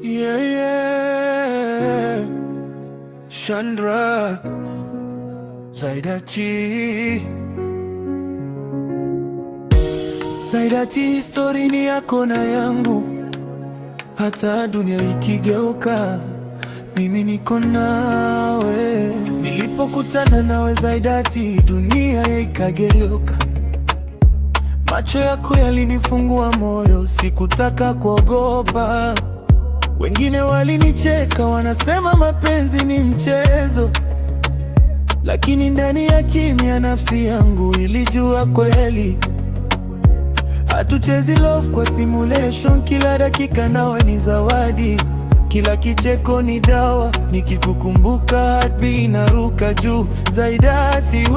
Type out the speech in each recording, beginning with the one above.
Yeah, yeah. Chandra Zaidati. Zaidati, histori ni yako na yangu, hata dunia ikigeuka, mimi niko nawe. Nilipokutana nawe Zaidati, dunia ikageuka. Macho yako yalinifungua moyo, sikutaka kuogopa. Wengine walinicheka, wanasema mapenzi ni mchezo, lakini ndani ya kimya nafsi yangu ilijua kweli. Hatuchezi love kwa simulation, kila dakika nawe ni zawadi, kila kicheko ni dawa, nikikukumbuka heartbeat inaruka juu. Zaidati,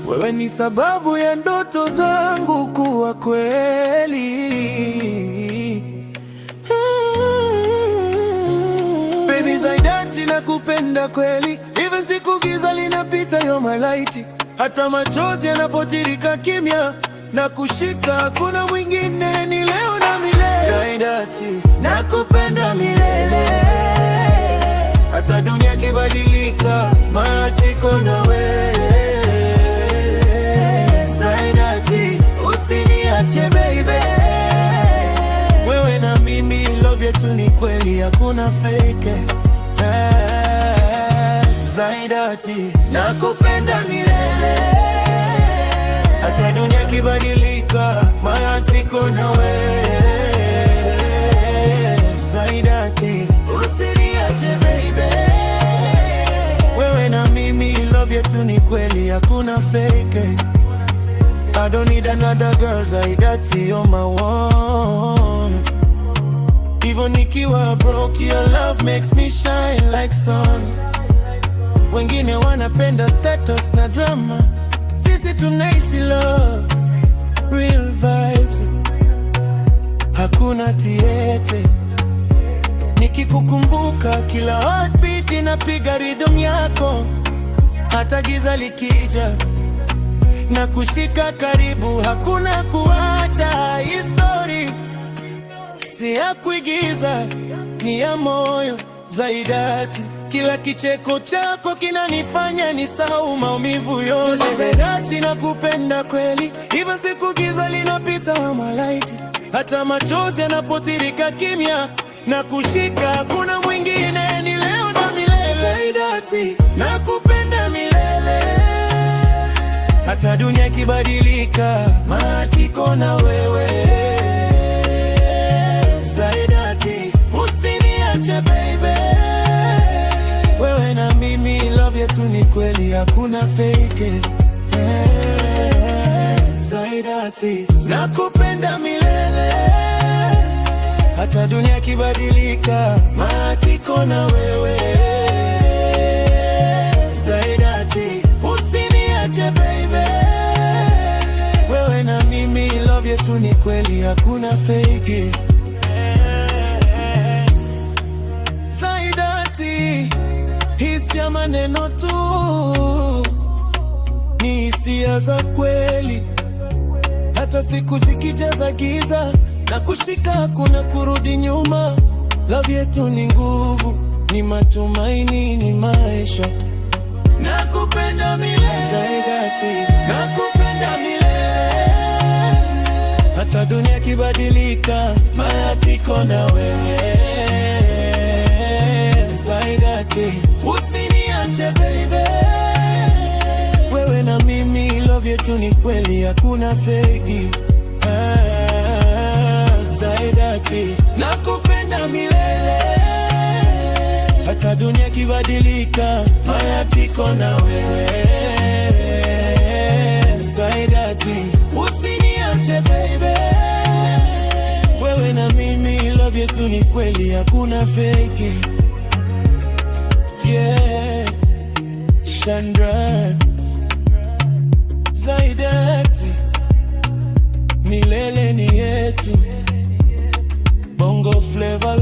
wewe ni sababu ya ndoto zangu kuwa kweli. Baby Zaidati, nakupenda kweli, even siku giza linapita, you're my light. Hata machozi yanapotirika kimya na kushika, hakuna mwingine, ni leo na milele. Zaidati, nakupenda milele, hata dunia kibadilika, matiko na wewe. Zaidati, usiniache baby, wewe na mimi, love yetu ni kweli, hakuna fake. Zaidati, nakupenda milele, hata dunia kibadilika, matiko na wewe. Zaidati, usiniache baby, wewe na mimi, love yetu ni kweli, hakuna fake. I don't need another girl, Zaidati, you're my one. Even nikiwa broke, your love makes me shine like sun. Wengine wanapenda status na drama, sisi tunaishi love, real vibes, hakuna tiete. Nikikukumbuka kila heartbeat inapiga rhythm yako, hata giza likija na kushika karibu, hakuna kuacha. History si ya kuigiza, ni ya moyo. Zaidati, kila kicheko chako kinanifanya nisahau maumivu yote. Zaidati, nakupenda kweli, even siku giza linapita, you're my light. Hata machozi yanapotirika kimya na kushika, hakuna mwingine, ni leo na milele. Zaidati, nakupenda milele, hata dunia ikibadilika, matiko na wewe. Zaidati, usiniache baby, wewe na mimi, love yetu ni kweli, hakuna fake. Zaidati, nakupenda milele, hata dunia ikibadilika, matiko na wewe. Zaidati, usiniache baby, wewe na mimi, love yetu ni kweli, hakuna fake. Zaidati, hisia maneno tu, ni hisia za kweli. Hata siku zikijaza giza na kushika, hakuna kurudi nyuma. Love yetu ni nguvu, ni matumaini, ni maisha. Nakupenda milele Zaidati, nakupenda milele, hata dunia kibadilika, matiko na wewe. Zaidati, usiniache baby, wewe na mimi, love yetu ni kweli, hakuna fake. Zaidati, nakupenda milele, hata dunia kibadilika, matiko na wewe. Zaidati, usiniache baby, wewe na mimi, love yetu ni kweli, hakuna fake. Yeah, Chandra Zaidati, milele ni yetu, Bongo Flava.